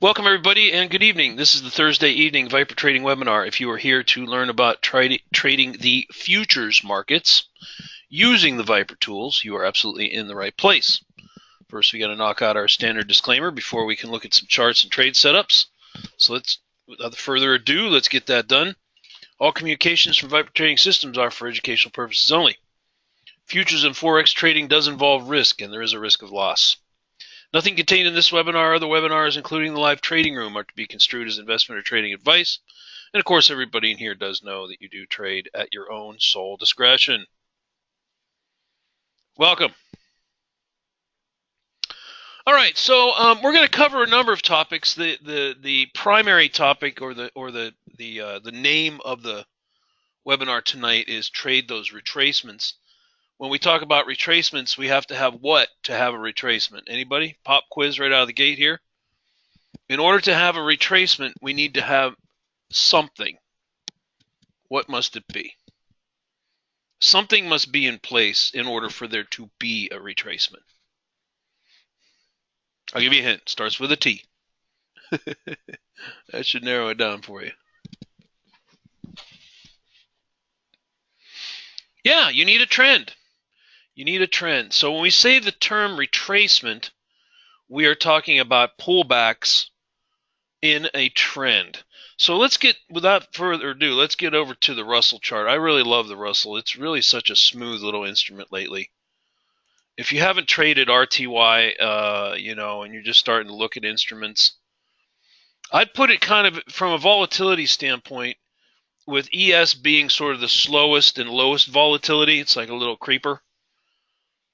Welcome everybody and good evening. This is the Thursday evening Viper Trading webinar. If you are here to learn about trading the futures markets using the Viper tools, you are absolutely in the right place. First, we got to knock out our standard disclaimer before we can look at some charts and trade setups. So without further ado, let's get that done. All communications from Viper Trading Systems are for educational purposes only. Futures and Forex trading does involve risk, and there is a risk of loss. Nothing contained in this webinar or other webinars, including the live trading room, are to be construed as investment or trading advice. And of course, everybody in here does know that you do trade at your own sole discretion. Welcome. All right, so we're going to cover a number of topics. The primary topic, or the name of the webinar tonight, is trade those retracements. When we talk about retracements, we have to have what to have a retracement? Anybody? Pop quiz right out of the gate here. In order to have a retracement, we need to have something. What must it be? Something must be in place in order for there to be a retracement. I'll give you a hint. Starts with a T. That should narrow it down for you. Yeah, you need a trend. You need a trend. So when we say the term retracement, we are talking about pullbacks in a trend. So without further ado, let's get over to the Russell chart. I really love the Russell. It's really such a smooth little instrument lately. If you haven't traded RTY, and you're just starting to look at instruments, I'd put it kind of from a volatility standpoint, with ES being sort of the slowest and lowest volatility. It's like a little creeper.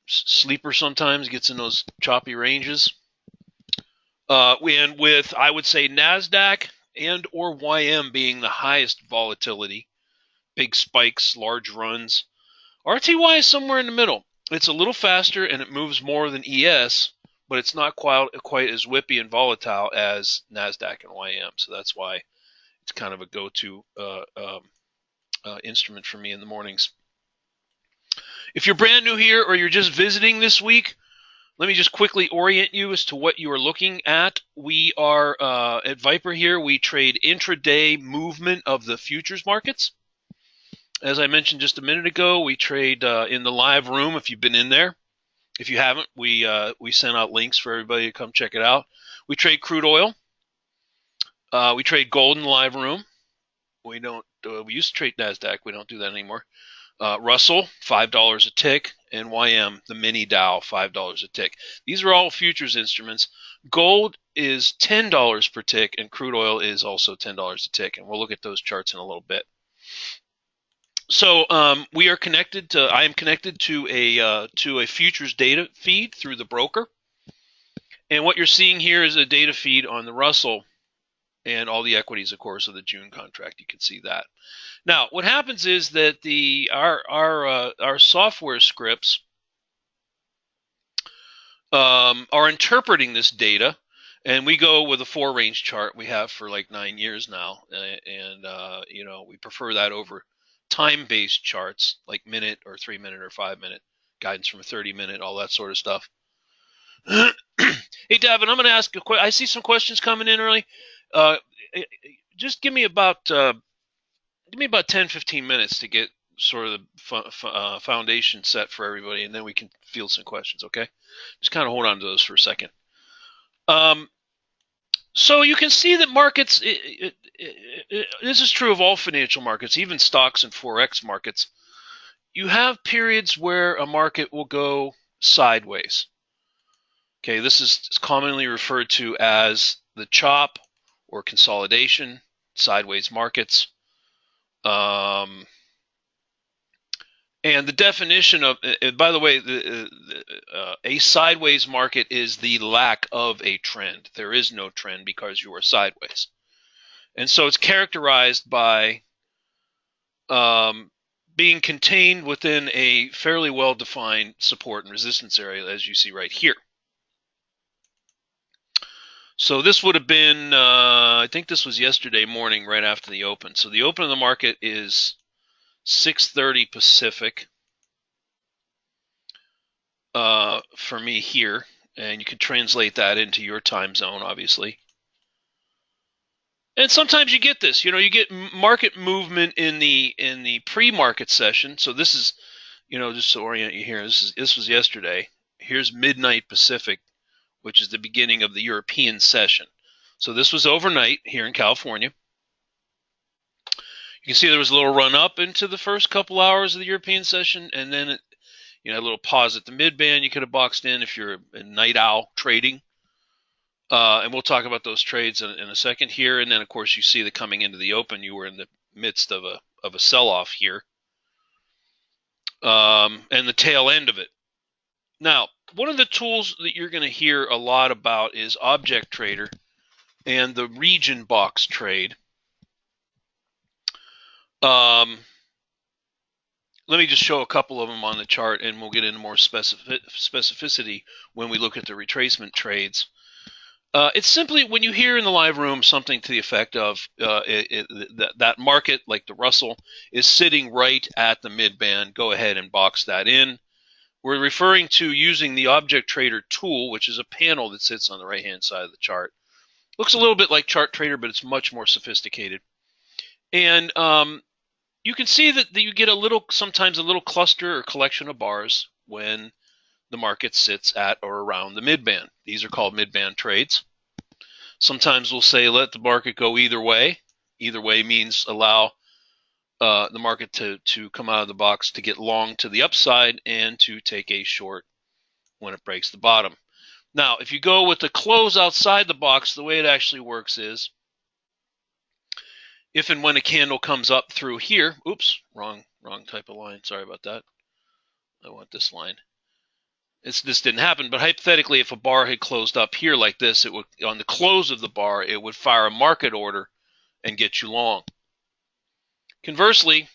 Sleeper sometimes gets in those choppy ranges. And with, I would say, NASDAQ and or YM being the highest volatility, big spikes, large runs, RTY is somewhere in the middle. It's a little faster and it moves more than ES, but it's not quite as whippy and volatile as NASDAQ and YM. So that's why it's kind of a go-to instrument for me in the mornings. If you're brand new here or you're just visiting this week, let me just quickly orient you as to what you are looking at. We are at Viper here. We trade intraday movement of the futures markets. As I mentioned just a minute ago, we trade in the live room. If you've been in there, if you haven't, we sent out links for everybody to come check it out. We trade crude oil. We trade gold in the live room. We don't. We used to trade NASDAQ. We don't do that anymore. Russell, $5 a tick, and YM, the mini Dow, $5 a tick. These are all futures instruments. Gold is $10 per tick, and crude oil is also $10 a tick, and we'll look at those charts in a little bit. So we are connected to. I am connected to a futures data feed through the broker, and what you're seeing here is a data feed on the Russell and all the equities, of course, of the June contract. You can see that. Now, what happens is that our software scripts are interpreting this data, and we go with a 4-range chart we have for like 9 years now, and we prefer that over time-based charts like minute or 3-minute or 5-minute guidance from a 30-minute, all that sort of stuff. Hey, Davin, I'm going to ask a question. I see some questions coming in early. Just give me about 10-15 minutes to get sort of the foundation set for everybody, and then we can field some questions, okay? Just kind of hold on to those for a second. So you can see that markets, this is true of all financial markets, even stocks and Forex markets. You have periods where a market will go sideways. Okay, this is commonly referred to as the chop or consolidation, sideways markets. And the definition of, by the way, a sideways market is the lack of a trend. There is no trend because you are sideways. And so it's characterized by being contained within a fairly well-defined support and resistance area, as you see right here. So this would have been, I think this was yesterday morning right after the open. So the open of the market is 6:30 Pacific for me here, and you can translate that into your time zone, obviously. And sometimes you get this, you get market movement in the pre-market session. So this is, just to orient you here, this was yesterday. Here's midnight Pacific, which is the beginning of the European session. So this was overnight here in California. You can see there was a little run up into the first couple hours of the European session, and then a little pause at the mid-band you could have boxed in if you're a night owl trading. And we'll talk about those trades in a second here. And then, of course, you see that coming into the open, you were in the midst of a sell-off here, and the tail end of it. Now, one of the tools that you're going to hear a lot about is Object Trader and the region box trade. Let me just show a couple of them on the chart, and we'll get into more specificity when we look at the retracement trades. It's simply when you hear in the live room something to the effect of that market, like the Russell, is sitting right at the mid-band, go ahead and box that in. We're referring to using the Object Trader tool, which is a panel that sits on the right-hand side of the chart. Looks a little bit like Chart Trader, but it's much more sophisticated. And you can see that you get sometimes a little cluster or collection of bars when the market sits at or around the mid-band. These are called mid-band trades. Sometimes we'll say let the market go either way. Either way means allow the market to come out of the box to get long to the upside and to take a short when it breaks the bottom. Now, if you go with the close outside the box, the way it actually works is if and when a candle comes up through here, oops, wrong type of line. Sorry about that. I want this line. This didn't happen, but hypothetically, if a bar had closed up here like this, it would, on the close of the bar, it would fire a market order and get you long. Conversely,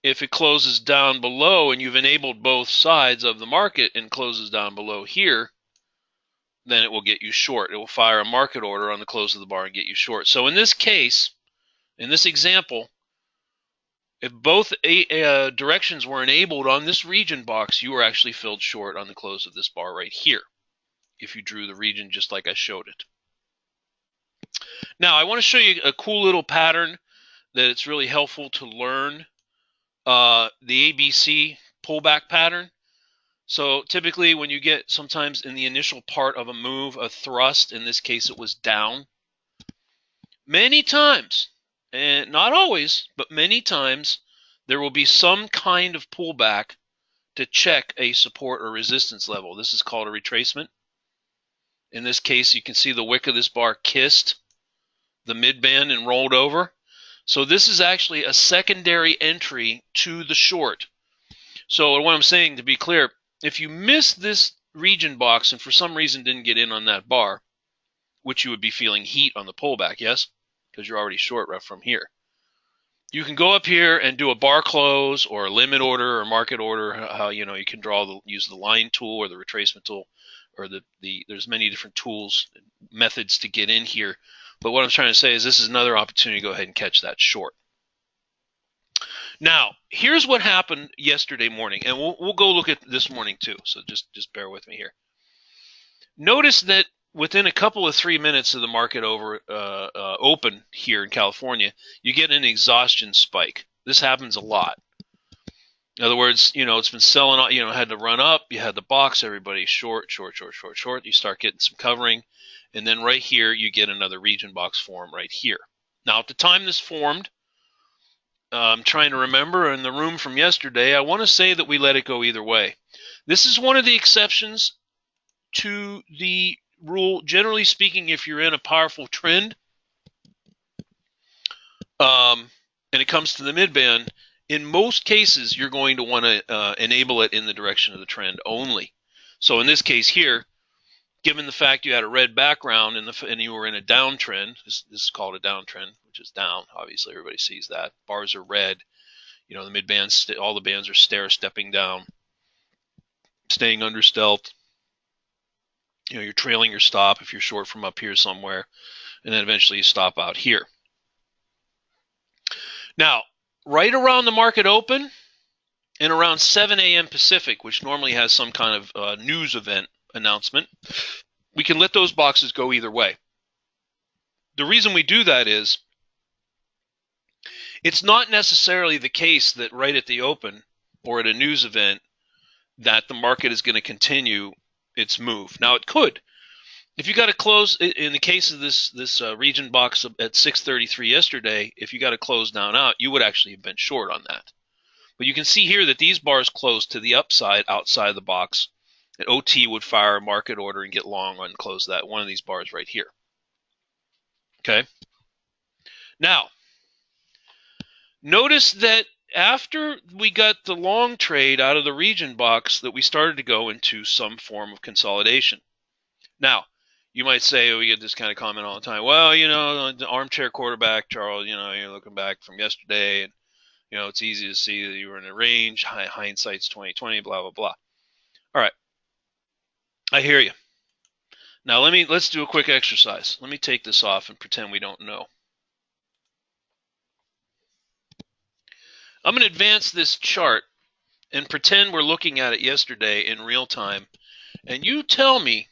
if it closes down below and you've enabled both sides of the market and closes down below here, then it will get you short. It will fire a market order on the close of the bar and get you short. So in this case, in this example, if both directions were enabled on this region box, you were actually filled short on the close of this bar right here, if you drew the region just like I showed it. Now, I want to show you a cool little pattern that it's really helpful to learn, the ABC pullback pattern. So typically when you get sometimes in the initial part of a move, a thrust, in this case it was down, many times, and not always, but many times, there will be some kind of pullback to check a support or resistance level. This is called a retracement. In this case, you can see the wick of this bar kissed the mid-band and rolled over. So this is actually a secondary entry to the short. So what I'm saying, to be clear, if you miss this region box and for some reason didn't get in on that bar, which you would be feeling heat on the pullback, yes? Because you're already short right from here. You can go up here and do a bar close or a limit order or market order. How you can use the line tool or the retracement tool, or there's many different tools, methods to get in here. But what I'm trying to say is this is another opportunity to go ahead and catch that short. Now, here's what happened yesterday morning, and we'll go look at this morning too. So just bear with me here. Notice that within a couple of 3 minutes of the market open here in California, you get an exhaustion spike. This happens a lot. In other words, it's been selling, had to run up, you had the box, everybody's short. You start getting some covering, and then right here, you get another region box form right here. Now, at the time this formed, I'm trying to remember in the room from yesterday, I want to say that we let it go either way. This is one of the exceptions to the rule. Generally speaking, if you're in a powerful trend and it comes to the mid-band, in most cases, you're going to want to enable it in the direction of the trend only. So in this case here, given the fact you had a red background and you were in a downtrend, this is called a downtrend, which is down. Obviously, everybody sees that. Bars are red. The mid-bands, all the bands are stair-stepping down, staying under stealth. You're trailing your stop if you're short from up here somewhere, and then eventually you stop out here. Now, right around the market open and around 7 a.m. Pacific, which normally has some kind of news event announcement, we can let those boxes go either way. The reason we do that is it's not necessarily the case that right at the open or at a news event that the market is going to continue its move. Now, it could. If you got to close, in the case of this region box at 633 yesterday, if you got to close down out, you would actually have been short on that. But you can see here that these bars closed to the upside outside the box. And OT would fire a market order and get long and close that one of these bars right here. Okay. Now, notice that after we got the long trade out of the region box, that we started to go into some form of consolidation. Now, you might say, we get this kind of comment all the time. Well, the armchair quarterback, Charles, you're looking back from yesterday, and it's easy to see that you were in a range. Hindsight's 2020, blah blah blah. All right, I hear you. Now let's do a quick exercise. Let me take this off and pretend we don't know. I'm going to advance this chart and pretend we're looking at it yesterday in real time, and you tell me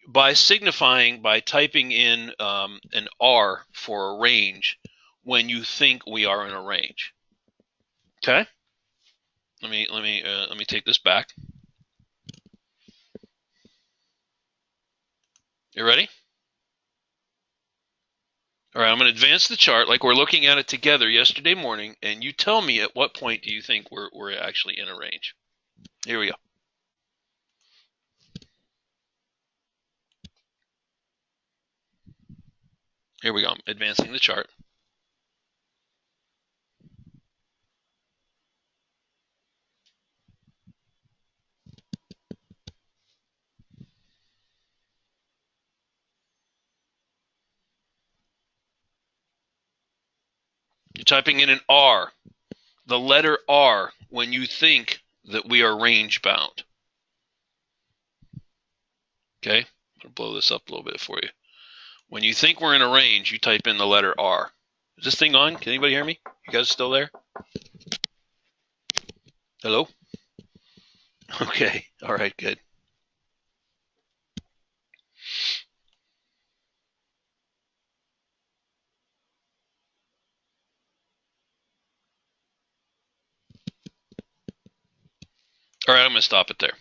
by typing in an R for a range when you think we are in a range. Okay? Let me take this back. You ready? All right, I'm going to advance the chart like we're looking at it together yesterday morning, and you tell me at what point do you think we're actually in a range. Here we go. Here we go. I'm advancing the chart. You're typing in an R, the letter R, when you think that we are range bound. Okay? I'm going to blow this up a little bit for you. When you think we're in a range, you type in the letter R. Is this thing on? Can anybody hear me? You guys still there? Hello? Okay. All right, good. All right, I'm going to stop it there.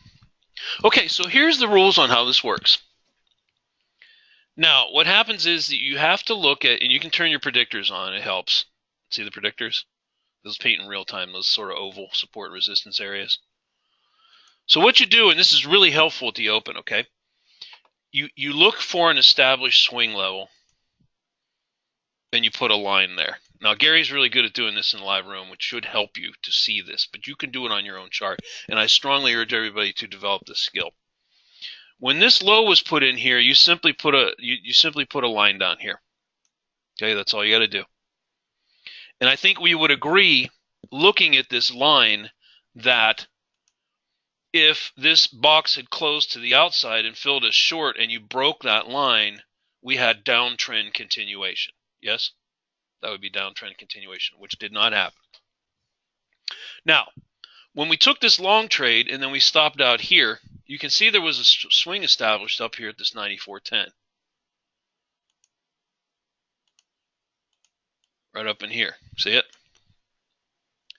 Okay, so here's the rules on how this works. Now, what happens is that you have to look at, and you can turn your predictors on. It helps. See the predictors? Those paint in real time, those sort of oval support resistance areas. So what you do, and this is really helpful at the open, okay? You look for an established swing level, and you put a line there. Now, Gary's really good at doing this in the live room, which should help you to see this, but you can do it on your own chart, and I strongly urge everybody to develop this skill. When this low was put in here, you simply put a line down here. Okay, that's all you got to do. And I think we would agree, looking at this line, that if this box had closed to the outside and filled us short and you broke that line, we had downtrend continuation. Yes? That would be downtrend continuation, which did not happen. Now, when we took this long trade and then we stopped out here, you can see there was a swing established up here at this 94.10. Right up in here. See it?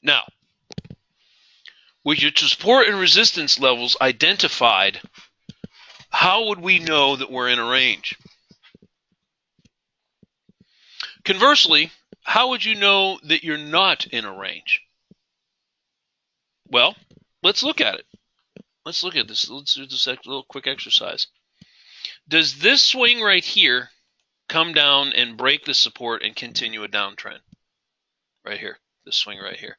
Now, with your support and resistance levels identified, how would we know that we're in a range? Conversely, how would you know that you're not in a range? Well, let's look at it. Let's look at this. Let's do this little quick exercise. Does this swing right here come down and break the support and continue a downtrend? Right here. This swing right here.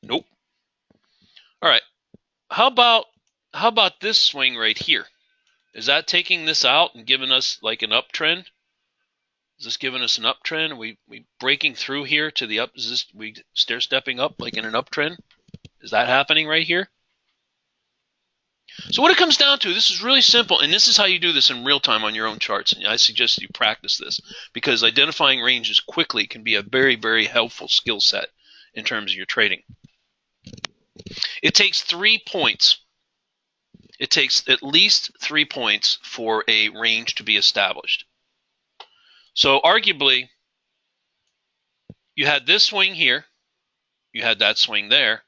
Nope. All right. How about this swing right here? Is that taking this out and giving us like an uptrend? Is this giving us an uptrend? Are we breaking through here to the up? Is this we stair stepping up like in an uptrend? Is that happening right here? So what it comes down to, this is really simple, and this is how you do this in real time on your own charts. And I suggest you practice this because identifying ranges quickly can be a very, very helpful skill set in terms of your trading. It takes 3 points. it takes at least 3 points for a range to be established. So arguably, you had this swing here, you had that swing there,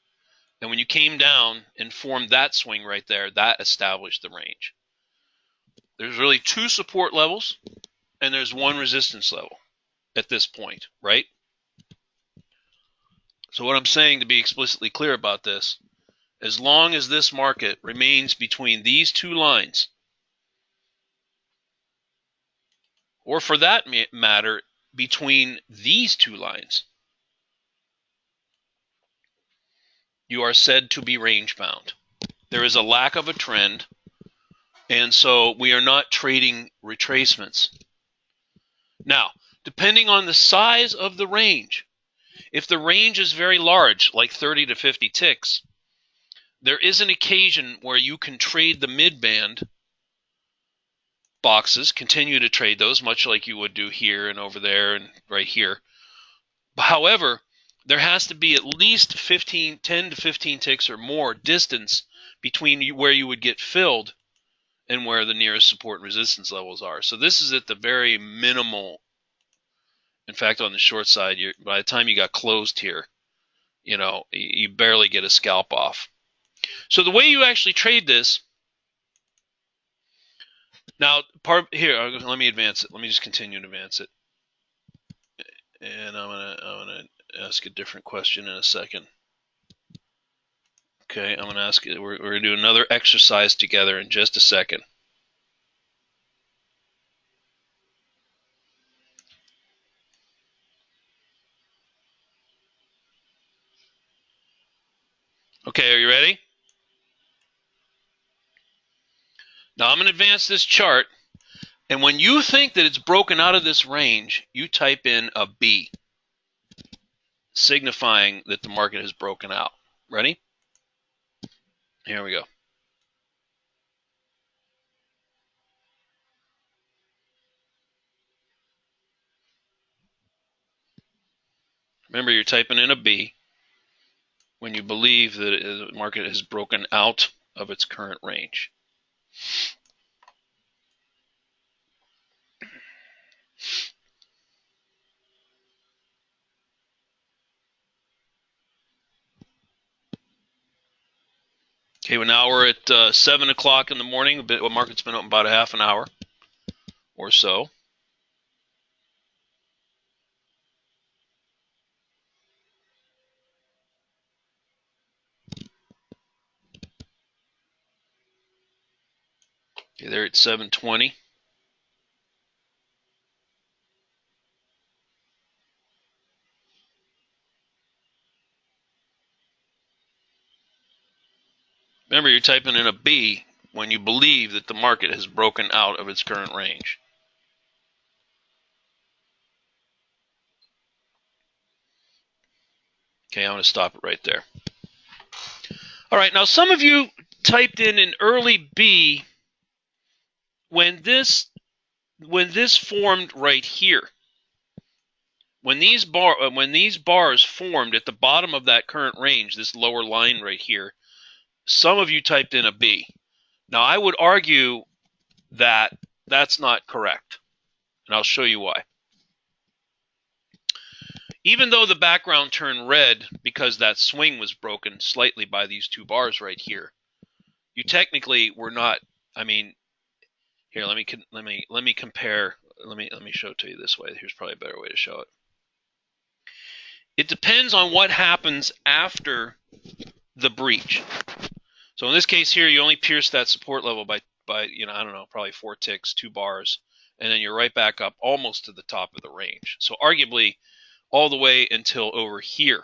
and when you came down and formed that swing right there, that established the range. There's really 2 support levels, and there's 1 resistance level at this point, right? So what I'm saying, to be explicitly clear about this, as long as this market remains between these 2 lines, or for that matter, between these 2 lines, you are said to be range bound. There is a lack of a trend, and so we are not trading retracements. Now, depending on the size of the range, if the range is very large, like 30 to 50 ticks, there is an occasion where you can trade the mid-band boxes, continue to trade those, much like you would do here and over there and right here. However, there has to be at least 10 to 15 ticks or more distance between where you would get filled and where the nearest support and resistance levels are. So this is at the very minimal. In fact, on the short side, by the time you got closed here, you barely get a scalp off. So the way you actually trade this, now here, let me advance it. Let me just continue to advance it. And I'm gonna ask a different question in a second. Okay, I'm gonna ask it. We're gonna do another exercise together in just a second. Okay, are you ready? Now I'm gonna advance this chart, and when you think that it's broken out of this range, you type in a B, signifying that the market has broken out. Ready? Here we go. Remember, you're typing in a B when you believe that the market has broken out of its current range. Okay, well now we're at 7 o'clock in the morning. The market's been open about a half an hour or so. Okay, they're at 7:20. Remember, you're typing in a B when you believe that the market has broken out of its current range. Okay, I'm going to stop it right there. All right, now some of you typed in an early B when this formed right here. When these bars formed at the bottom of that current range, this lower line right here, some of you typed in a B. Now, I would argue that that's not correct, and I'll show you why. Even though the background turned red because that swing was broken slightly by these 2 bars right here, you technically were not. I mean, here, let me compare. Let me show it to you this way. Here's probably a better way to show it. It depends on what happens after the breach. So in this case here, you only pierce that support level by I don't know, probably 4 ticks, 2 bars, and then you're right back up almost to the top of the range. So arguably all the way until over here.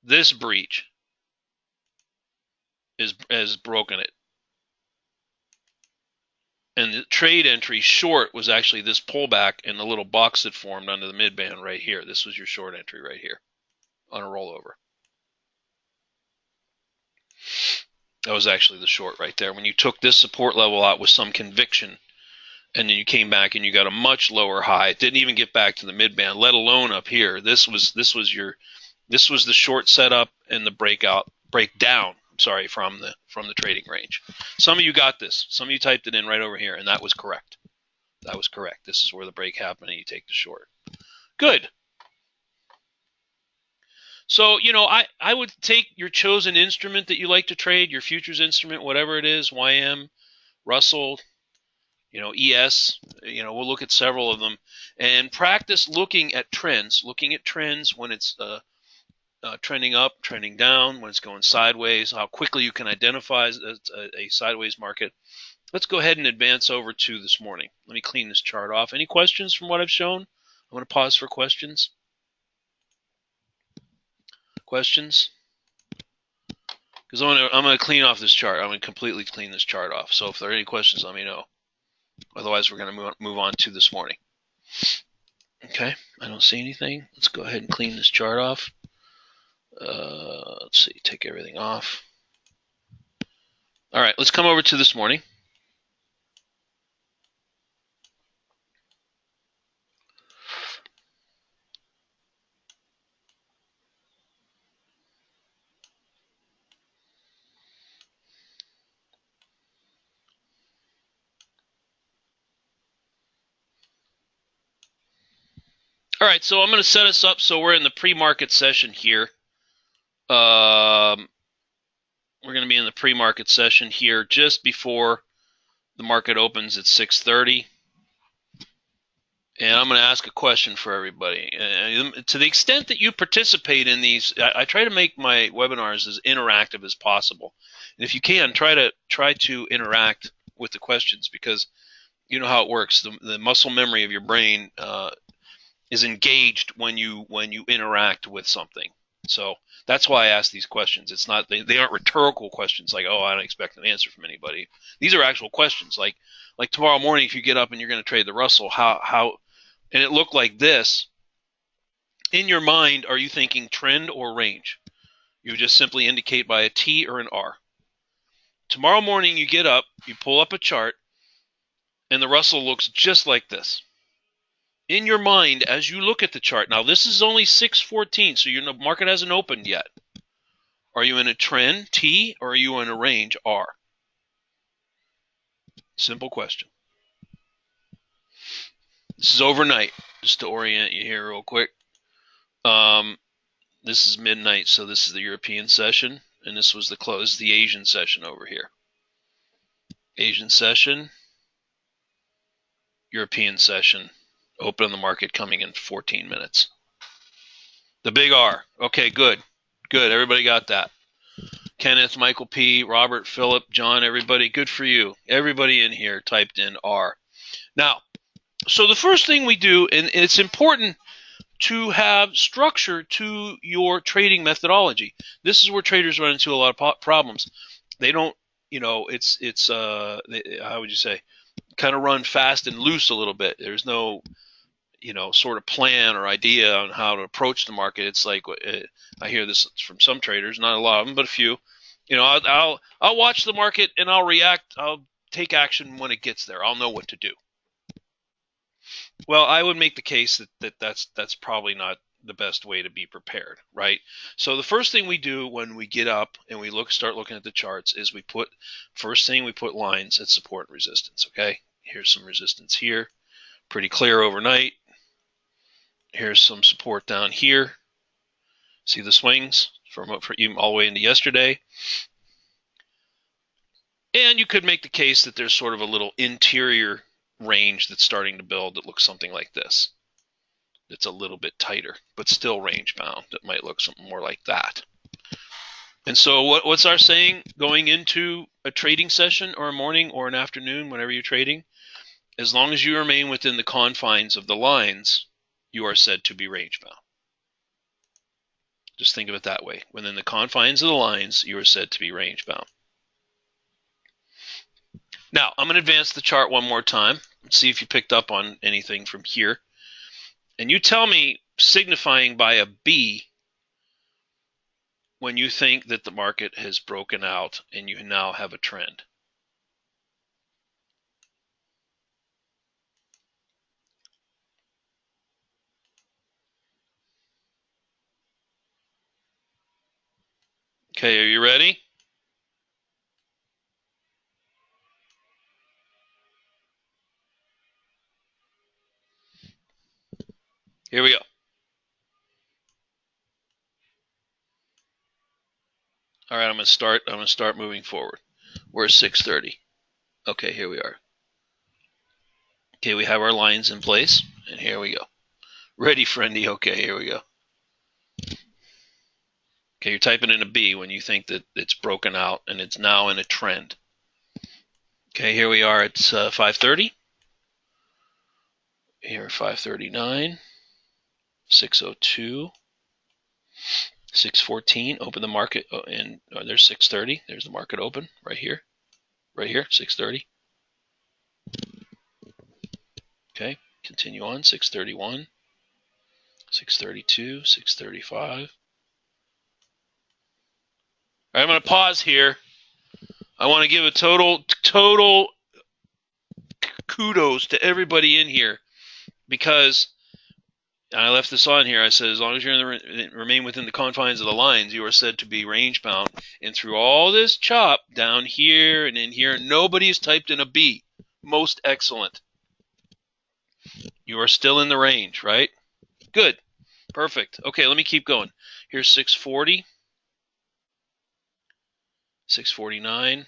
This breach has broken it. And the trade entry short was actually this pullback and the little box that formed under the mid-band right here. This was your short entry right here on a rollover. That was actually the short right there. When you took this support level out with some conviction, and then you came back and you got a much lower high. It didn't even get back to the mid-band, let alone up here. This was the short setup and the breakout break down. I'm sorry, from the trading range. Some of you got this. Some of you typed it in right over here, and that was correct. That was correct. This is where the break happened, and you take the short. Good. So, I would take your chosen instrument that you like to trade, your futures instrument, whatever it is, YM, Russell, ES, we'll look at several of them, and practice looking at trends when it's trending up, trending down, when it's going sideways, how quickly you can identify a sideways market. Let's go ahead and advance over to this morning. Let me clean this chart off. Any questions from what I've shown? I'm going to pause for questions. Questions? Because I'm going to clean off this chart. I'm going to completely clean this chart off. So if there are any questions, let me know. Otherwise, we're going to move on to this morning. Okay, I don't see anything. Let's go ahead and clean this chart off. Let's see, take everything off. All right, let's come over to this morning. All right, so I'm going to set us up so we're in the pre-market session here. We're going to be in the pre-market session here just before the market opens at 6:30. And I'm going to ask a question for everybody. To the extent that you participate in these, I try to make my webinars as interactive as possible. And if you can, try to interact with the questions, because you know how it works. The muscle memory of your brain is engaged when you interact with something. So that's why I ask these questions. It's not they aren't rhetorical questions like, oh, I don't expect an answer from anybody. These are actual questions. Like tomorrow morning, if you get up and you're going to trade the Russell, how and it looked like this. In your mind, are you thinking trend or range? You just simply indicate by a T or an R. Tomorrow morning, you get up, you pull up a chart, and the Russell looks just like this. In your mind, as you look at the chart, now this is only 6:14, so your market hasn't opened yet. Are you in a trend, T, or are you in a range, R? Simple question. This is overnight, just to orient you here real quick. This is midnight, so this is the European session, and this was the close, the Asian session over here. Asian session, European session, open the market coming in 14 minutes. The big R. Okay, good. Good. Everybody got that. Kenneth, Michael P., Robert, Philip, John, everybody, good for you. Everybody in here typed in R. Now, so the first thing we do, and it's important to have structure to your trading methodology. This is where traders run into a lot of problems. They don't, how would you say, kind of run fast and loose a little bit. There's no, sort of plan or idea on how to approach the market. It's like, I hear this from some traders, not a lot of them, but a few. I'll watch the market and I'll react. I'll take action when it gets there. I'll know what to do. Well, I would make the case that's probably not the best way to be prepared, right? So the first thing we do when we get up and we start looking at the charts is we put lines at support and resistance, okay? Here's some resistance here, pretty clear overnight. Here's some support down here. See the swings from even all the way into yesterday. And you could make the case that there's sort of a little interior range that's starting to build that looks something like this. It's a little bit tighter, but still range bound. It might look something more like that. And so what's our saying going into a trading session or a morning or an afternoon, whenever you're trading? As long as you remain within the confines of the lines, you are said to be range bound. Just think of it that way. Within the confines of the lines, you are said to be range bound. Now, I'm going to advance the chart one more time and see if you picked up on anything from here. And you tell me, signifying by a B, when you think that the market has broken out and you now have a trend. Okay, are you ready? Here we go. All right, I'm going to start moving forward. We're at 6:30. Okay, here we are. Okay, we have our lines in place, and here we go. Ready, friendy? Okay, here we go. Okay, you're typing in a B when you think that it's broken out and it's now in a trend. Okay, here we are. It's 5:30. Here, 5:39, 6:02, 6:14. Open the market, and there's 6:30. There's the market open right here, 6:30. Okay, continue on. 6:31, 6:32, 6:35. All right, I'm going to pause here. I want to give a total kudos to everybody in here, because I left this on here. I said, as long as you're remain within the confines of the lines, you are said to be range bound. And through all this chop down here and in here, nobody's typed in a B. Most excellent. You are still in the range, right? Good. Perfect. Okay, let me keep going. Here's 640, 649,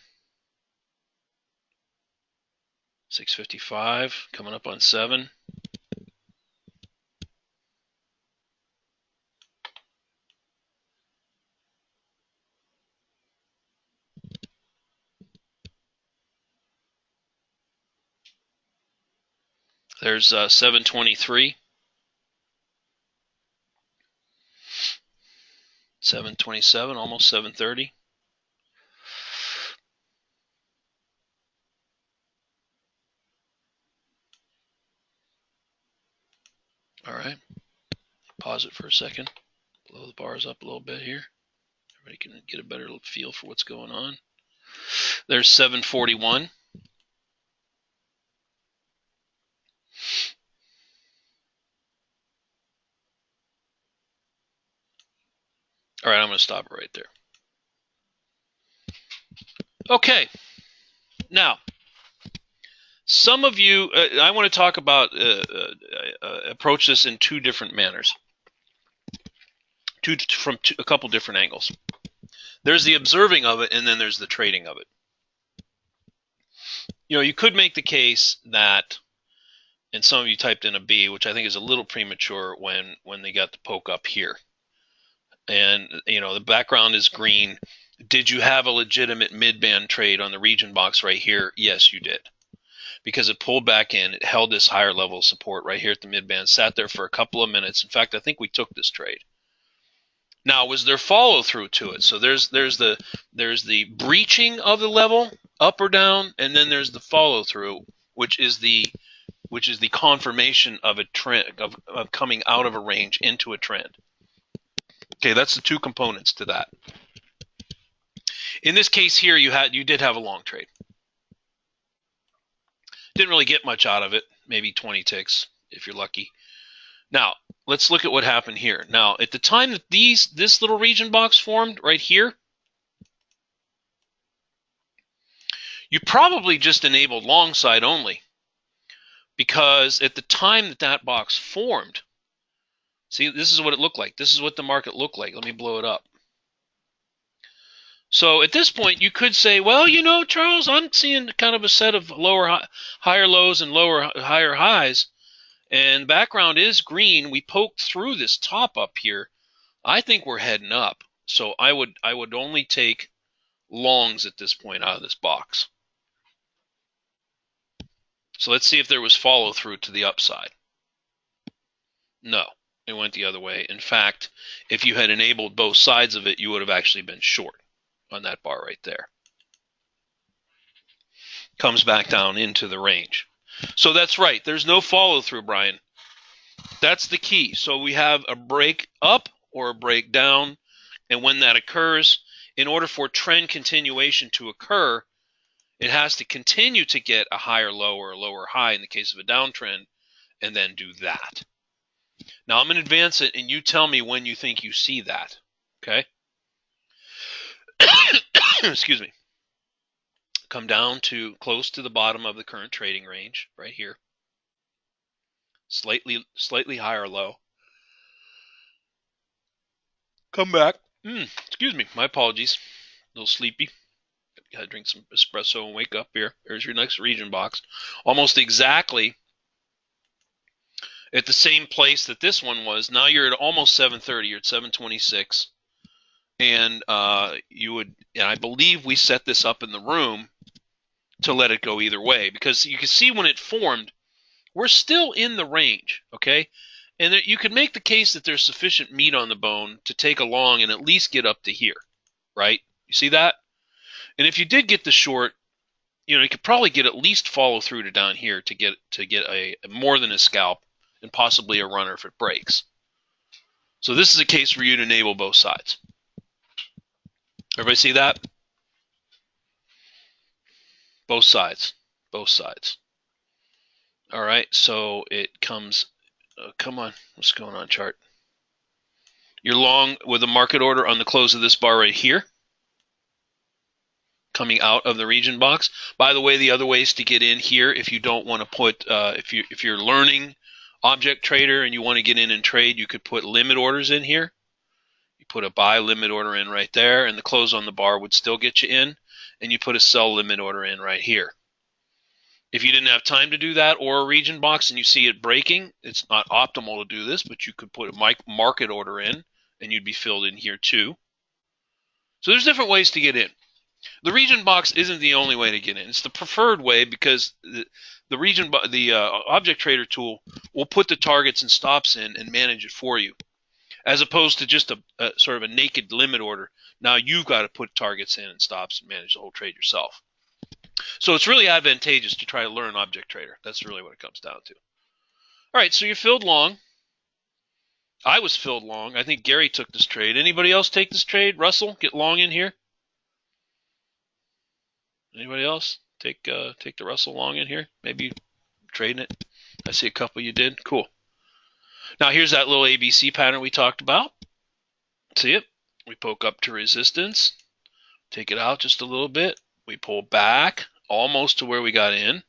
655, coming up on 7. There's 723, 727, almost 730. All right. Pause it for a second. Blow the bars up a little bit here. Everybody can get a better feel for what's going on. There's 741. All right, I'm going to stop it right there. Okay. Now, some of you, I want to talk about, approach this in two different manners, from a couple different angles. There's the observing of it, and then there's the trading of it. You know, you could make the case that, and some of you typed in a B, which I think is a little premature when they got the poke up here. And, you know, the background is green. Did you have a legitimate mid-band trade on the region box right here? Yes, you did. Because it pulled back in, it held this higher level of support right here at the mid-band, sat there for a couple of minutes. In fact, I think we took this trade. Now, was there follow-through to it? So there's the breaching of the level, up or down, and then there's the follow-through, which is the confirmation of a trend, of coming out of a range into a trend. Okay, that's the two components to that. In this case here, you did have a long trade. Didn't really get much out of it, maybe 20 ticks if you're lucky. Now, let's look at what happened here. Now, at the time that this little region box formed right here, you probably just enabled long side only, because at the time that box formed, see, this is what it looked like. This is what the market looked like. Let me blow it up. So at this point, you could say, well, you know, Charles, I'm seeing kind of a set of higher lows and higher highs, and the background is green. We poked through this top up here. I think we're heading up. So I would only take longs at this point out of this box. So let's see if there was follow through to the upside. No, it went the other way. In fact, if you had enabled both sides of it, you would have actually been short on that bar right there. Comes back down into the range. So that's right. There's no follow through, Brian. That's the key. So we have a break up or a break down. And when that occurs, in order for trend continuation to occur, it has to continue to get a higher low or a lower high in the case of a downtrend, and then do that. Now I'm going to advance it, and you tell me when you think you see that. Okay? excuse me, come down to close to the bottom of the current trading range right here, slightly higher low. Come back. Excuse me, my apologies. A little sleepy. Gotta drink some espresso and wake up here. There's your next region box. Almost exactly at the same place that this one was. Now you're at almost 730. You're at 726. And and I believe we set this up in the room to let it go either way, because you can see when it formed, we're still in the range, okay? And you could make the case that there's sufficient meat on the bone to take a long and at least get up to here, right? You see that? And if you did get the short, you could probably get at least follow through to down here to get a more than a scalp and possibly a runner if it breaks. So this is a case for you to enable both sides. Everybody see that? Both sides. Both sides. All right, so it comes, come on, what's going on, chart? You're long with a market order on the close of this bar right here, coming out of the region box. By the way, the other ways to get in here, if you don't want to put, if you're learning object trader and you want to get in and trade, you could put limit orders in here. You put a buy limit order in right there, and the close on the bar would still get you in, and you put a sell limit order in right here. If you didn't have time to do that, or a region box, and you see it breaking, it's not optimal to do this, but you could put a market order in, and you'd be filled in here too. So there's different ways to get in. The region box isn't the only way to get in. It's the preferred way, because the object trader tool will put the targets and stops in and manage it for you, as opposed to just a sort of a naked limit order. Now you've got to put targets in and stops and manage the whole trade yourself. So it's really advantageous to try to learn object trader. That's really what it comes down to. All right, so you're filled long. I was filled long. I think Gary took this trade. Anybody else take this trade? Russell, get long in here. Anybody else take the Russell long in here? Maybe trading it. I see a couple you did. Cool. Now here's that little ABC pattern we talked about. See it? We poke up to resistance. Take it out just a little bit. We pull back almost to where we got in.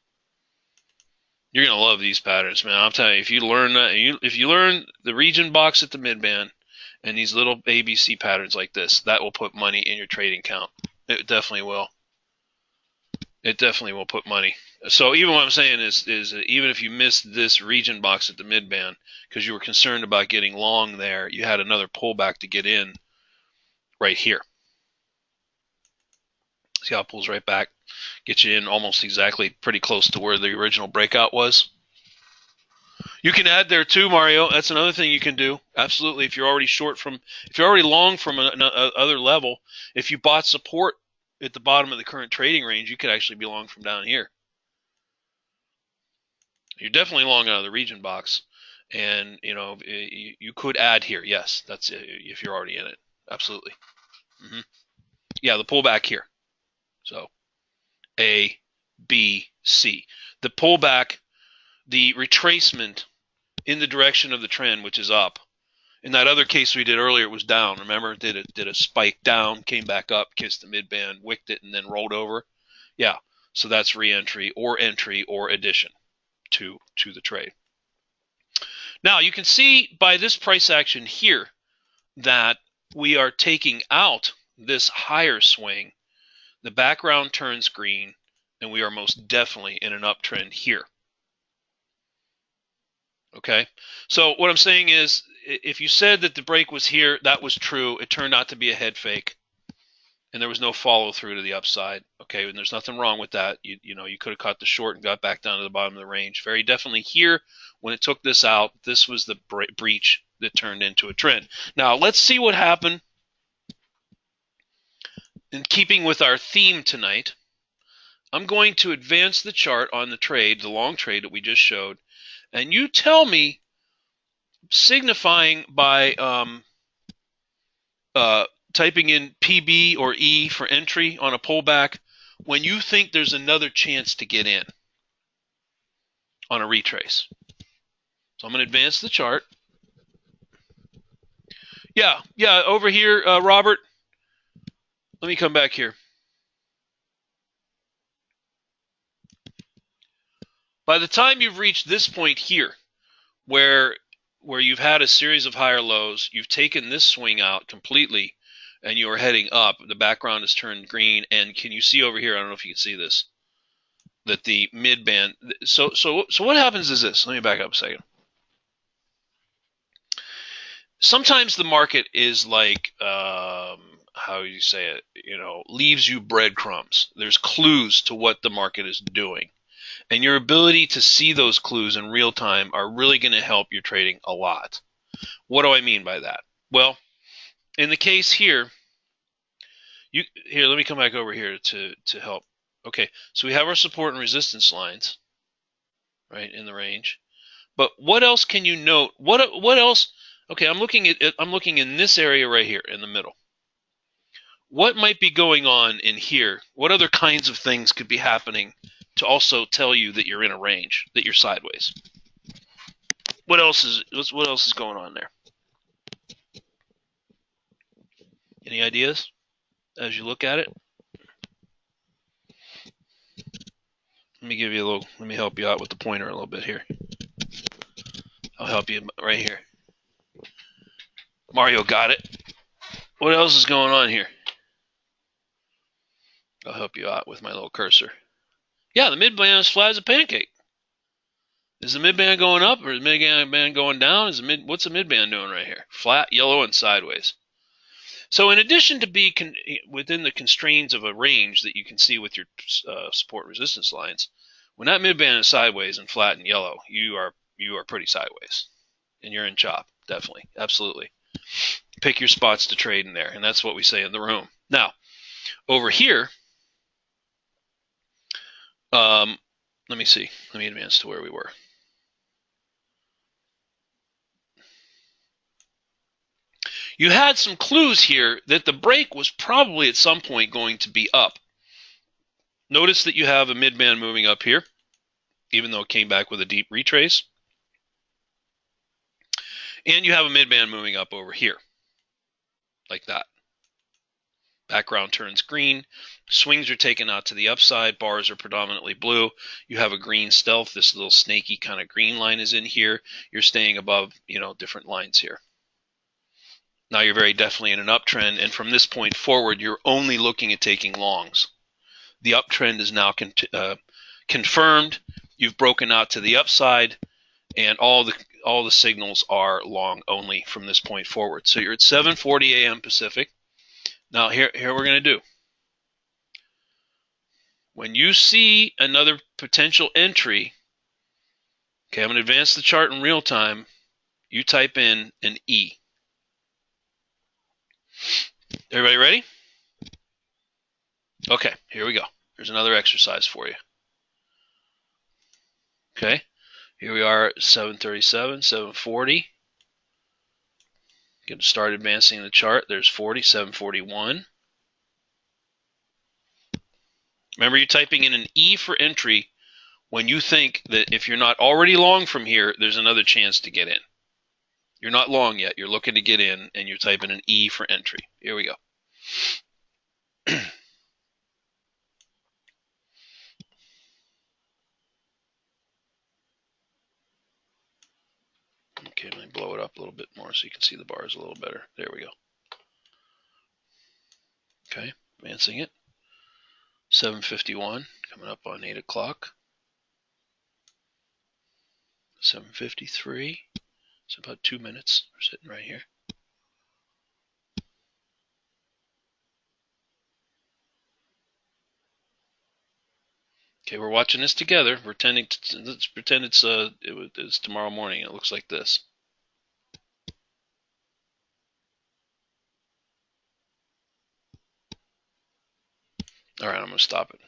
You're gonna love these patterns, man. I'm telling you, if you learn the region box at the midband and these little ABC patterns like this, that will put money in your trading count. It definitely will. It definitely will put money. So even what I'm saying is even if you missed this region box at the midband because you were concerned about getting long there, you had another pullback to get in right here. See how it pulls right back, get you in almost exactly pretty close to where the original breakout was. You can add there too, Mario. That's another thing you can do. Absolutely. If you're already long from another level, if you bought support at the bottom of the current trading range, you could actually be long from down here. You're definitely long out of the region box, and you could add here. Yes, that's if you're already in it. Absolutely. Yeah, the pullback here. So A, B, C. The pullback, the retracement in the direction of the trend, which is up. In that other case we did earlier, it was down. Remember, did a spike down, came back up, kissed the midband, wicked it, and then rolled over. Yeah, so that's re-entry or entry or addition to the trade. Now you can see by this price action here that we are taking out this higher swing. The background turns green, and we are most definitely in an uptrend here. Okay, so what I'm saying is, if you said that the break was here, that was true. It turned out to be a head fake, and there was no follow through to the upside. Okay, and there's nothing wrong with that. You could have caught the short and got back down to the bottom of the range. Very definitely here, when it took this out, this was the breach that turned into a trend. Now let's see what happened. In keeping with our theme tonight, I'm going to advance the chart on the trade, the long trade that we just showed, and you tell me, signifying by typing in PB or E for entry on a pullback, when you think there's another chance to get in on a retrace. So I'm going to advance the chart. Yeah, over here, Robert. Let me come back here. By the time you've reached this point here, where you've had a series of higher lows, you've taken this swing out completely, and you are heading up. The background has turned green, and can you see over here? I don't know if you can see this. That the mid band. So what happens is this. Let me back up a second. Sometimes the market is like, how do you say it? Leaves you breadcrumbs. There's clues to what the market is doing. And your ability to see those clues in real time are really going to help your trading a lot. What do I mean by that? Well, in the case here, let me come back over here to help. Okay, so we have our support and resistance lines, right, in the range. But what else can you note? What else? Okay, I'm looking in this area right here in the middle. What might be going on in here? What other kinds of things could be happening to also tell you that you're in a range, that you're sideways? What else is going on there? Any ideas as you look at it? Let me help you out with the pointer a little bit here. I'll help you right here. Mario got it. What else is going on here? I'll help you out with my little cursor. Yeah, the mid-band is flat as a pancake. Is the mid-band going up or is the mid-band going down? What's the mid-band doing right here? Flat, yellow, and sideways. So in addition to within the constraints of a range that you can see with your support resistance lines, when that mid-band is sideways and flat and yellow, you are pretty sideways. And you're in chop, definitely, absolutely. Pick your spots to trade in there, and that's what we say in the room. Now, over here, let me see. Let me advance to where we were. You had some clues here that the break was probably at some point going to be up. Notice that you have a mid-band moving up here, even though it came back with a deep retrace. And you have a mid-band moving up over here, like that. Background turns green. Swings are taken out to the upside. Bars are predominantly blue. You have a green stealth. This little snaky kind of green line is in here. You're staying above, different lines here. Now you're very definitely in an uptrend, and from this point forward, you're only looking at taking longs. The uptrend is now confirmed. You've broken out to the upside, and all the signals are long only from this point forward. So you're at 7:40 a.m. Pacific. Now here we're going to do. When you see another potential entry, okay, I'm going to advance the chart in real time. You type in an E. Everybody ready? Okay, here we go. There's another exercise for you. Okay, here we are at 737, 740. Get to start advancing the chart. There's 40, 741. Remember, you're typing in an E for entry when you think that if you're not already long from here, there's another chance to get in. You're not long yet. You're looking to get in, and you're typing an E for entry. Here we go. Okay, let me blow it up a little bit more so you can see the bars a little better. There we go. Okay, advancing it. 7:51, coming up on 8 o'clock. 7:53. It's about 2 minutes. We're sitting right here. Okay, we're watching this together. Let's pretend it's tomorrow morning. It looks like this. All right, I'm going to stop it.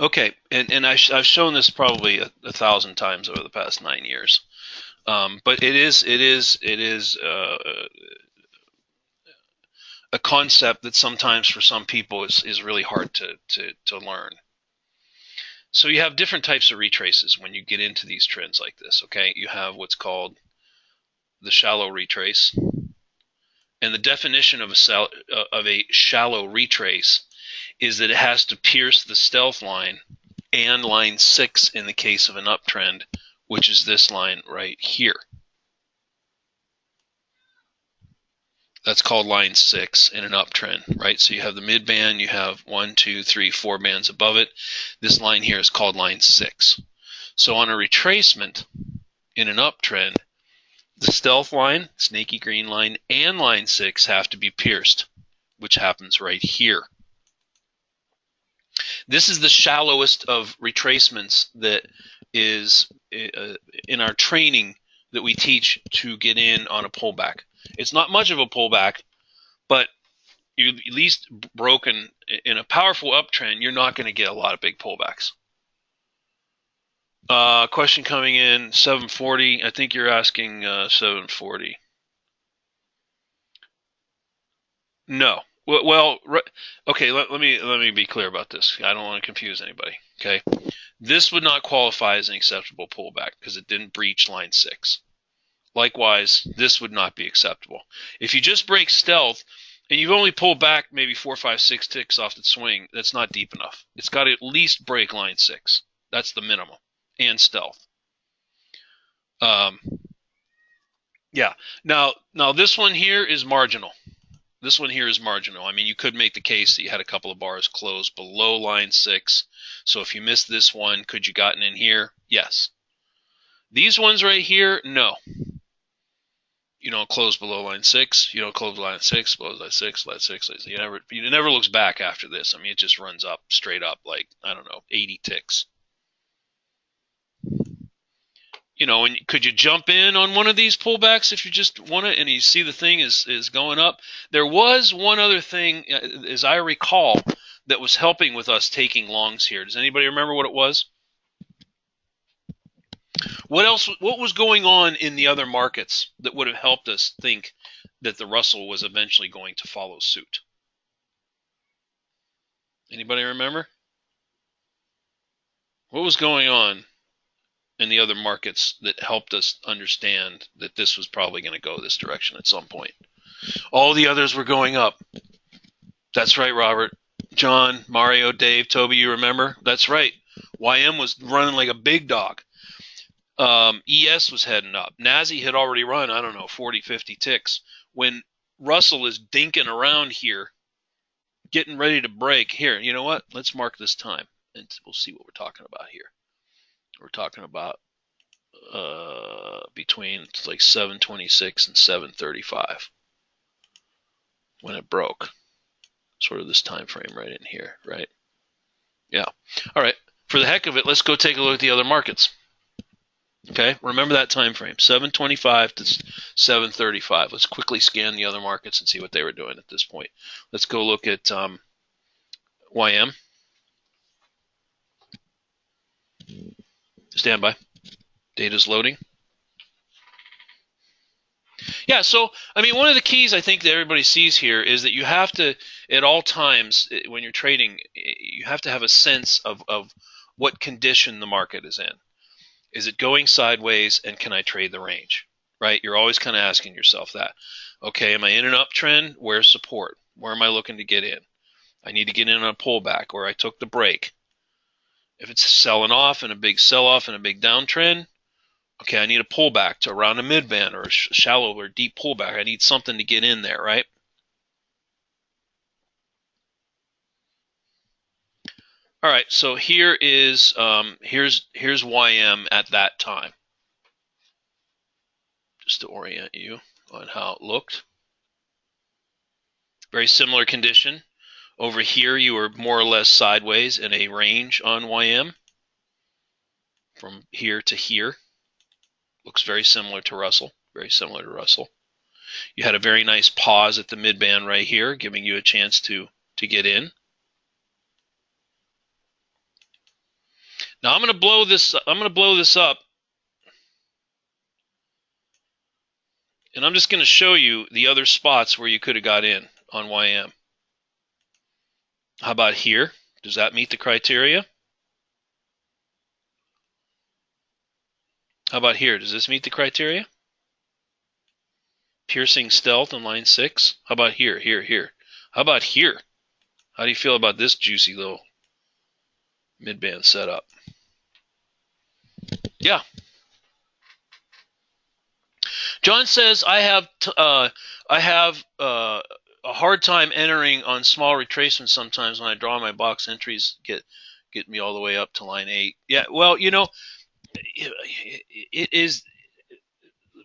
Okay, and I've shown this probably a 1,000 times over the past 9 years, but it is a concept that sometimes for some people is really hard to learn. So you have different types of retraces when you get into these trends like this. Okay, you have what's called the shallow retrace, And the definition of a shallow retrace is that it has to pierce the stealth line and line 6 in the case of an uptrend, which is this line right here. That's called line 6 in an uptrend, right? So you have the mid band, you have 1, 2, 3, 4 bands above it. This line here is called line 6. So on a retracement in an uptrend, the stealth line, snaky green line, and line 6 have to be pierced, which happens right here. This is the shallowest of retracements that is in our training that we teach to get in on a pullback. It's not much of a pullback, but you at least broken in a powerful uptrend, you're not going to get a lot of big pullbacks. Question coming in, 740. I think you're asking 740. No. Well, okay. Let me be clear about this. I don't want to confuse anybody. Okay, this would not qualify as an acceptable pullback because it didn't breach line 6. Likewise, this would not be acceptable. If you just break stealth and you've only pulled back maybe 4, 5, 6 ticks off the swing, that's not deep enough. It's got to at least break line 6. That's the minimum, and stealth. Yeah. Now this one here is marginal. This one here is marginal. I mean, you could make the case that you had a couple of bars close below line 6. So if you missed this one, could you gotten in here? Yes. These ones right here, no. You don't close below line 6. You don't close line 6, below line 6, line 6. It never looks back after this. I mean, it just runs up, straight up, like, I don't know, 80 ticks. You know, and could you jump in on one of these pullbacks if you just want it and you see the thing is going up? There was one other thing, as I recall, that was helping with us taking longs here. Does anybody remember what it was? What else? What was going on in the other markets that would have helped us think that the Russell was eventually going to follow suit? Anybody remember? What was going on in the other markets that helped us understand that this was probably going to go this direction at some point? All the others were going up. That's right, Robert. John, Mario, Dave, Toby, you remember? That's right. YM was running like a big dog. ES was heading up. NASI had already run, I don't know, 40, 50 ticks. When Russell is dinking around here, getting ready to break. Here, you know what? Let's mark this time, and we'll see what we're talking about here. We're talking about between like 726 and 735 when it broke. Sort of this time frame right in here, right? Yeah. All right. For the heck of it, let's go take a look at the other markets. Okay, remember that time frame, 725 to 735. Let's quickly scan the other markets and see what they were doing at this point. Let's go look at YM. Stand by. Data's loading. Yeah, so, I mean, one of the keys I think that everybody sees here is that you have to, at all times when you're trading, you have to have a sense of what condition the market is in. Is it going sideways, and can I trade the range? Right? You're always kind of asking yourself that. Okay, am I in an uptrend? Where's support? Where am I looking to get in? I need to get in on a pullback where I took the break. If it's selling off and a big sell-off and a big downtrend, okay, I need a pullback to around a mid-band or a shallow or deep pullback. I need something to get in there, right? All right, so here is here's YM at that time. Just to orient you on how it looked. Very similar condition. Over here, you were more or less sideways in a range on YM from here to here. Looks very similar to Russell. Very similar to Russell. You had a very nice pause at the mid-band right here, giving you a chance to get in. Now I'm going to blow this. I'm going to blow this up, and I'm just going to show you the other spots where you could have got in on YM. How about here? Does that meet the criteria? How about here? Does this meet the criteria? Piercing stealth on line 6. How about here, here, here? How about here? How do you feel about this juicy little mid-band setup? Yeah. John says I have a hard time entering on small retracements sometimes when I draw my box entries get me all the way up to line 8. Yeah, well, you know, it is.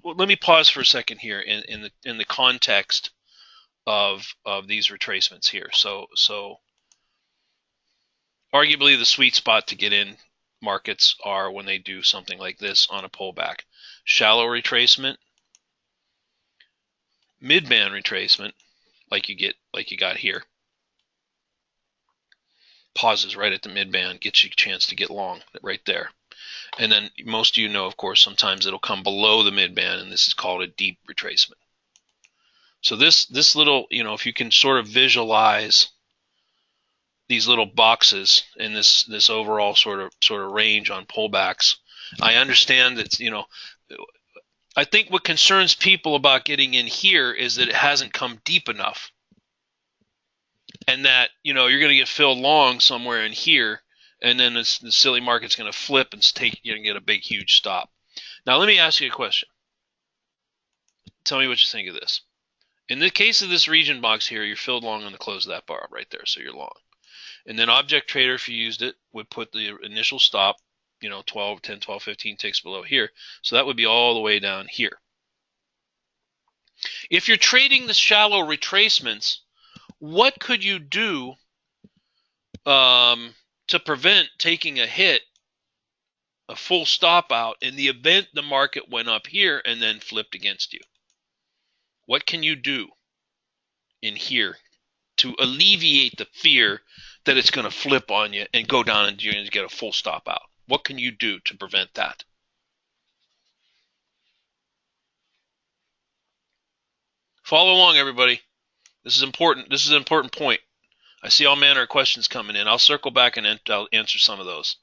Well, let me pause for a second here in the context of these retracements here. So arguably the sweet spot to get in markets are when they do something like this on a pullback. Shallow retracement, mid-band retracement, like you got here. Pauses right at the mid-band, gets you a chance to get long right there. And then most of you know, of course, sometimes it'll come below the mid-band, and this is called a deep retracement. So this little, you know, if you can sort of visualize these little boxes in this overall sort of range on pullbacks, I understand that, you know, I think what concerns people about getting in here is that it hasn't come deep enough, and that, you know, you're going to get filled long somewhere in here, and then the silly market's going to flip and you're going to get a big huge stop. Now let me ask you a question. Tell me what you think of this. In the case of this region box here, you're filled long on the close of that bar right there, so you're long. And then Object Trader, if you used it, would put the initial stop, you know, 10, 12, 15 ticks below here. So that would be all the way down here. If you're trading the shallow retracements, what could you do to prevent taking a hit, a full stop out, in the event the market went up here and then flipped against you? What can you do in here to alleviate the fear that it's going to flip on you and go down and you're going to get a full stop out? What can you do to prevent that? Follow along, everybody. This is important. This is an important point. I see all manner of questions coming in. I'll circle back and I'll answer some of those.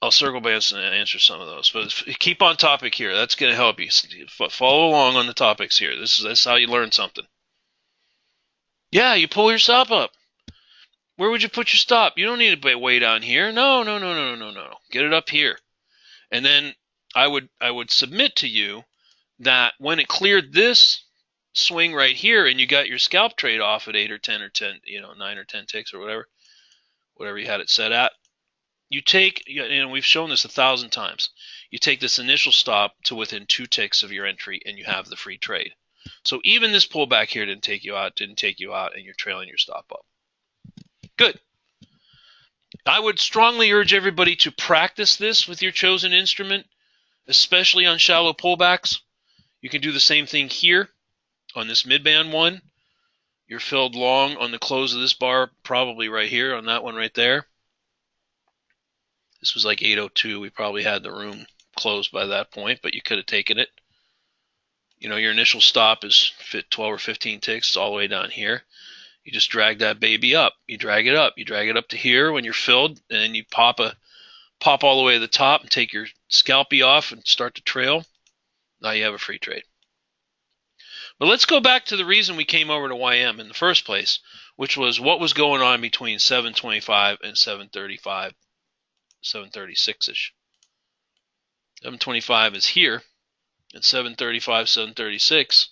I'll circle back and answer some of those. But keep on topic here. That's going to help you. Follow along on the topics here. That's how you learn something. Yeah, you pull your stop up. Where would you put your stop? You don't need to be way down here. No. Get it up here. And then I would submit to you that when it cleared this swing right here and you got your scalp trade off at 8 or 10 or 10, you know, 9 or 10 ticks or whatever you had it set at, you take, and we've shown this 1,000 times, you take this initial stop to within 2 ticks of your entry and you have the free trade. So even this pullback here didn't take you out, and you're trailing your stop up. Good. I would strongly urge everybody to practice this with your chosen instrument, especially on shallow pullbacks. You can do the same thing here on this mid-band one. You're filled long on the close of this bar, probably right here on that one right there. This was like 8:02. We probably had the room closed by that point, but you could have taken it. You know, your initial stop is 12 or 15 ticks all the way down here. You just drag that baby up. You drag it up. You drag it up to here when you're filled, and then you pop all the way to the top and take your scalpy off and start to trail. Now you have a free trade. But let's go back to the reason we came over to YM in the first place, which was what was going on between 725 and 735, 736-ish. 725 is here, and 735, 736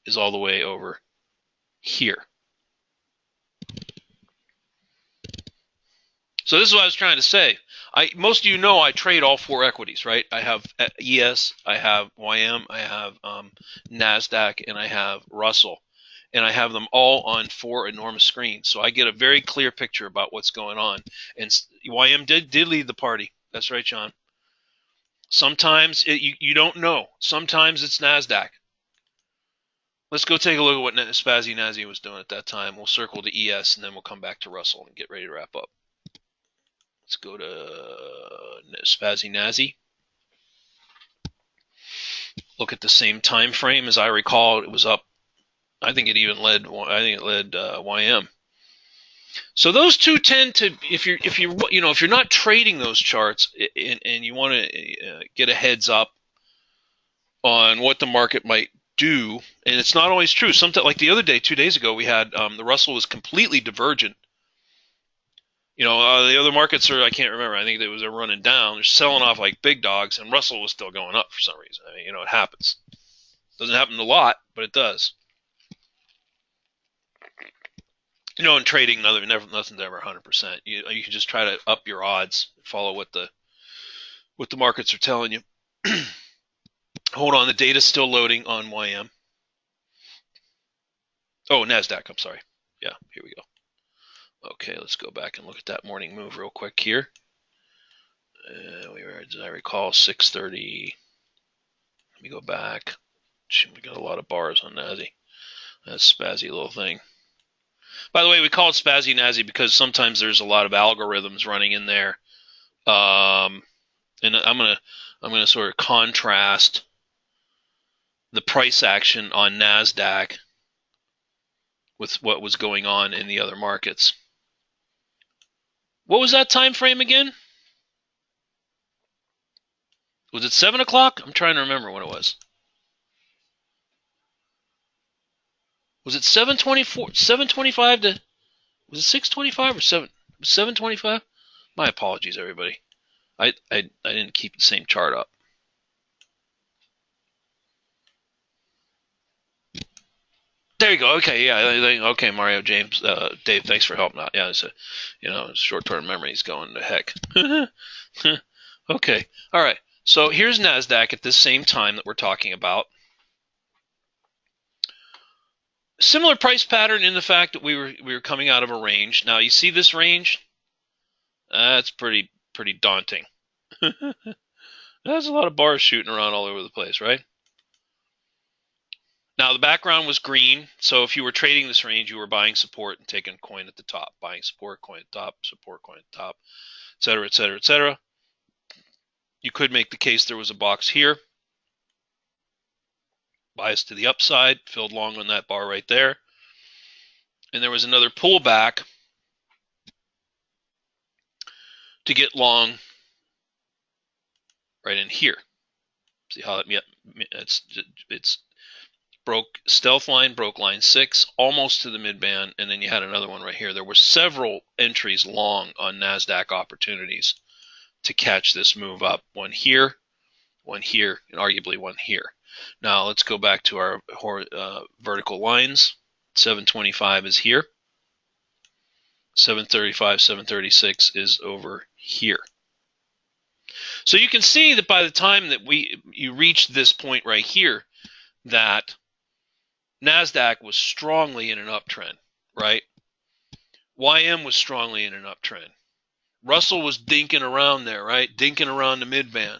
is all the way over here. So this is what I was trying to say. Most of you know I trade all 4 equities, right? I have ES, I have YM, I have NASDAQ, and I have Russell. And I have them all on 4 enormous screens. So I get a very clear picture about what's going on. And YM did lead the party. That's right, John. Sometimes you don't know. Sometimes it's NASDAQ. Let's go take a look at what Spazzy Nazi was doing at that time. We'll circle to ES, and then we'll come back to Russell and get ready to wrap up. Let's go to Spazzy Nazi. Look at the same time frame. As I recall, it was up. I think it led YM. So those two tend to, if you're not trading those charts and you want to get a heads up on what the market might do, and it's not always true. Sometimes, like the other day, 2 days ago, we had the Russell was completely divergent. The other markets are, I can't remember. I think they're running down. They're selling off like big dogs, and Russell was still going up for some reason. I mean, it happens. Doesn't happen a lot, but it does. In trading, nothing's ever 100%. You can just try to up your odds, follow what the markets are telling you. Hold on, the data's still loading on YM. Oh, NASDAQ, I'm sorry. Yeah, here we go. Okay, let's go back and look at that morning move real quick here. We were, as I recall, 630. Let me go back. We got a lot of bars on Nazi. That's a spazzy little thing. By the way, we call it spazzy Nazi because sometimes there's a lot of algorithms running in there. And I'm gonna sort of contrast the price action on NASDAQ with what was going on in the other markets. What was that time frame again? Was it 7 o'clock? I'm trying to remember what it was. Was it 7:24, 7:25 to? Was it 6:25 or 7:25? My apologies, everybody. I didn't keep the same chart up. There you go. Okay, yeah. Okay, Mario, James, Dave, thanks for helping out. Yeah, it's short-term memory's going to heck. Okay, all right. So here's NASDAQ at this same time that we're talking about. Similar price pattern in the fact that we were coming out of a range. Now you see this range? That's pretty daunting. There's a lot of bars shooting around all over the place, right? Now the background was green, so if you were trading this range, you were buying support and taking coin at the top, buying support, coin at the top, support, coin at the top, etc., etc., etc. You could make the case there was a box here, bias to the upside, filled long on that bar right there, and there was another pullback to get long right in here. See how it's broke stealth line, broke line 6, almost to the mid-band, and then you had another one right here. There were several entries long on NASDAQ opportunities to catch this move up. One here, and arguably one here. Now let's go back to our vertical lines. 725 is here. 735, 736 is over here. So you can see that by the time that you reach this point right here, that NASDAQ was strongly in an uptrend, right? YM was strongly in an uptrend. Russell was dinking around there, right? Dinking around the mid-band.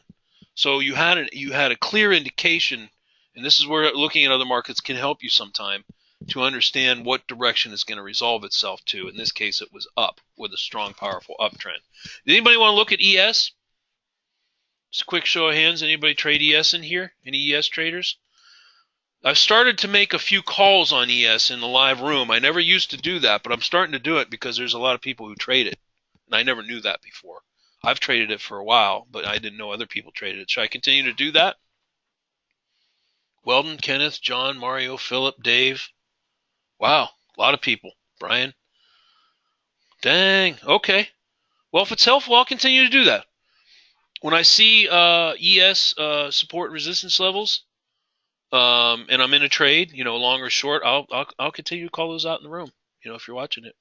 So you had a clear indication, and this is where looking at other markets can help you sometime to understand what direction it's going to resolve itself to. In this case, it was up with a strong, powerful uptrend. Did anybody want to look at ES? Just a quick show of hands. Anybody trade ES in here? Any ES traders? I've started to make a few calls on ES in the live room. I never used to do that, but I'm starting to do it because there's a lot of people who trade it, and I never knew that before. I've traded it for a while, but I didn't know other people traded it. Should I continue to do that? Weldon, Kenneth, John, Mario, Philip, Dave. Wow, a lot of people. Brian. Dang, okay. Well, if it's helpful, I'll continue to do that. When I see ES support resistance levels, and I'm in a trade, long or short, I'll continue to call those out in the room, if you're watching it.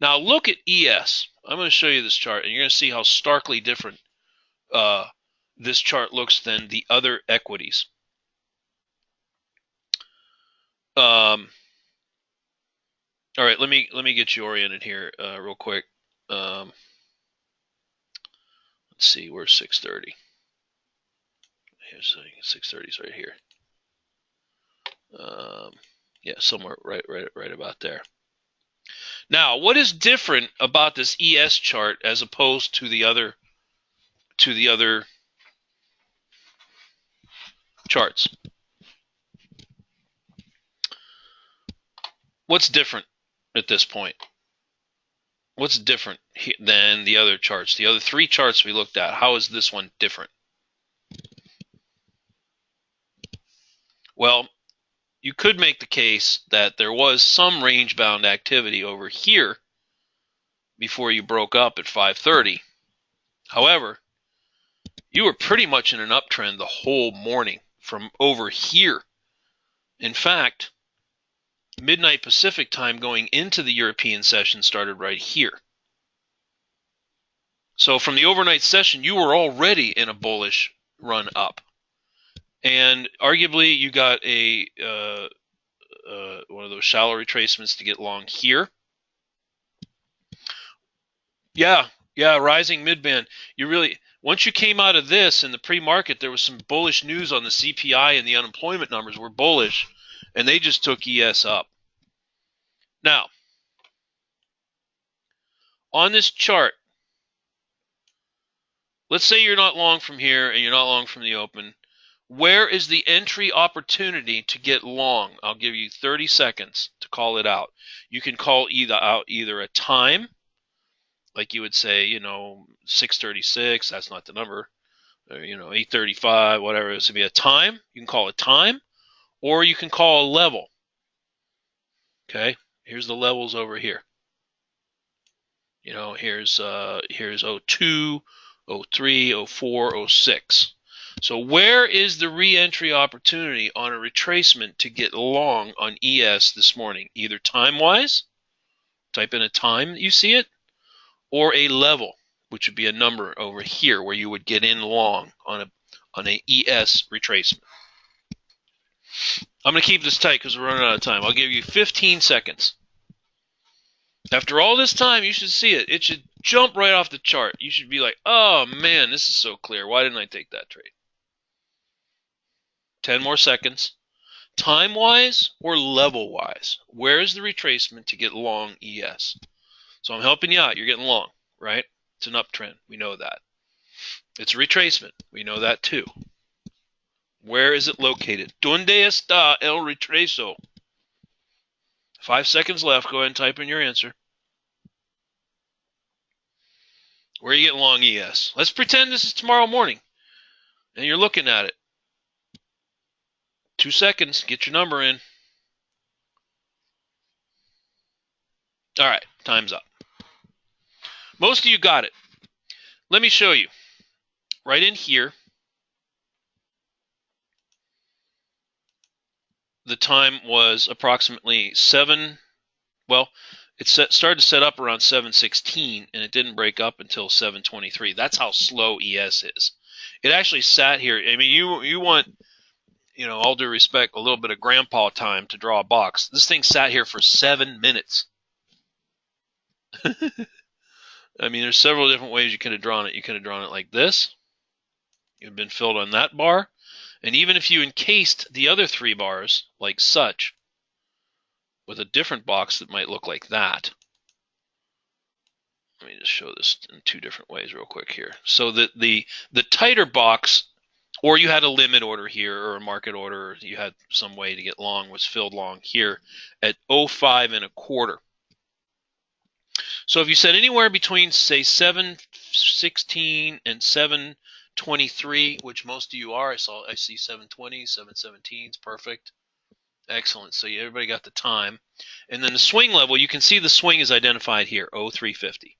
Now look at ES. I'm going to show you this chart, and you're going to see how starkly different this chart looks than the other equities. All right, let me get you oriented here real quick. Let's see, where's 630? Here's 630 is right here. Yeah, somewhere right about there. Now, what is different about this ES chart as opposed to the other charts? What's different at this point? What's different than the other charts? The other three charts we looked at, how is this one different? Well, you could make the case that there was some range-bound activity over here before you broke up at 5:30. However, you were pretty much in an uptrend the whole morning from over here. In fact, midnight Pacific time going into the European session started right here. So from the overnight session, you were already in a bullish run up. And arguably, you got a one of those shallow retracements to get long here. Yeah, rising midband. You really, once you came out of this in the pre-market, there was some bullish news on the CPI, and the unemployment numbers were bullish, and they just took ES up. Now, on this chart, let's say you're not long from here and you're not long from the open. Where is the entry opportunity to get long? I'll give you 30 seconds to call it out. You can call either a time, like you would say, 6:36, that's not the number, or, 8:35, whatever. It's going to be a time. You can call a time, or you can call a level. Okay, here's the levels over here. Here's 02, 03, 04, 06. So where is the re-entry opportunity on a retracement to get long on ES this morning? Either time-wise, type in a time that you see it, or a level, which would be a number over here where you would get in long on a ES retracement. I'm going to keep this tight because we're running out of time. I'll give you 15 seconds. After all this time, you should see it. It should jump right off the chart. You should be like, oh man, this is so clear. Why didn't I take that trade? 10 more seconds. Time-wise or level-wise, where is the retracement to get long ES? So I'm helping you out. You're getting long, right? It's an uptrend. We know that. It's a retracement. We know that too. Where is it located? ¿Dónde está el retraso? 5 seconds left. Go ahead and type in your answer. Where are you getting long ES? Let's pretend this is tomorrow morning and you're looking at it. 2 seconds. Get your number in. All right. Time's up. Most of you got it. Let me show you. Right in here, the time was approximately 7. Well, it started to set up around 7:16, and it didn't break up until 7:23. That's how slow ES is. It actually sat here. I mean, you want, all due respect, a little bit of grandpa time to draw a box. This thing sat here for 7 minutes. I mean, there's several different ways you could have drawn it. You could have drawn it like this. You've been filled on that bar. And even if you encased the other 3 bars like such, with a different box that might look like that. Let me just show this in 2 different ways real quick here. So that the tighter box, or you had a limit order here or a market order, or you had some way to get long, was filled long here at 05 1/4. So if you said anywhere between, say, 7:16 and 7:23, which most of you are, I see 7:20, 7:17, perfect. Excellent. So everybody got the time. And then the swing level, you can see the swing is identified here, 0350.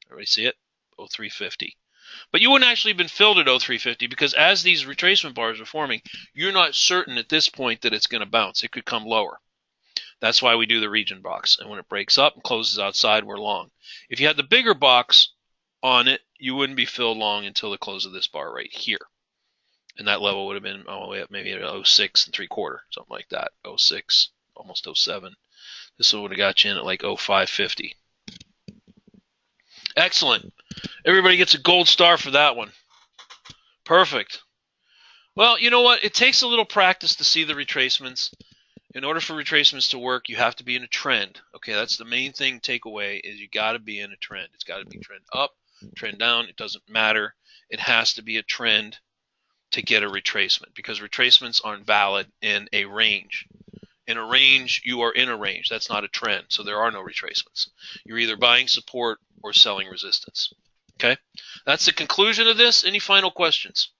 Everybody see it? 0350. But you wouldn't actually have been filled at 0350 because as these retracement bars are forming, you're not certain at this point that it's going to bounce. It could come lower. That's why we do the region box. And when it breaks up and closes outside, we're long. If you had the bigger box on it, you wouldn't be filled long until the close of this bar right here. And that level would have been all the way up maybe at 06 3/4, something like that. 06, almost 07. This would have got you in at like 0550. Excellent. Everybody gets a gold star for that one. Perfect. Well, you know what? It takes a little practice to see the retracements. In order for retracements to work, you have to be in a trend. Okay, that's the main thing takeaway is you got to be in a trend. It's got to be trend up, trend down. It doesn't matter. It has to be a trend to get a retracement because retracements aren't valid in a range. In a range, you are in a range. That's not a trend, so there are no retracements. You're either buying support or selling resistance. Okay, that's the conclusion of this. Any final questions?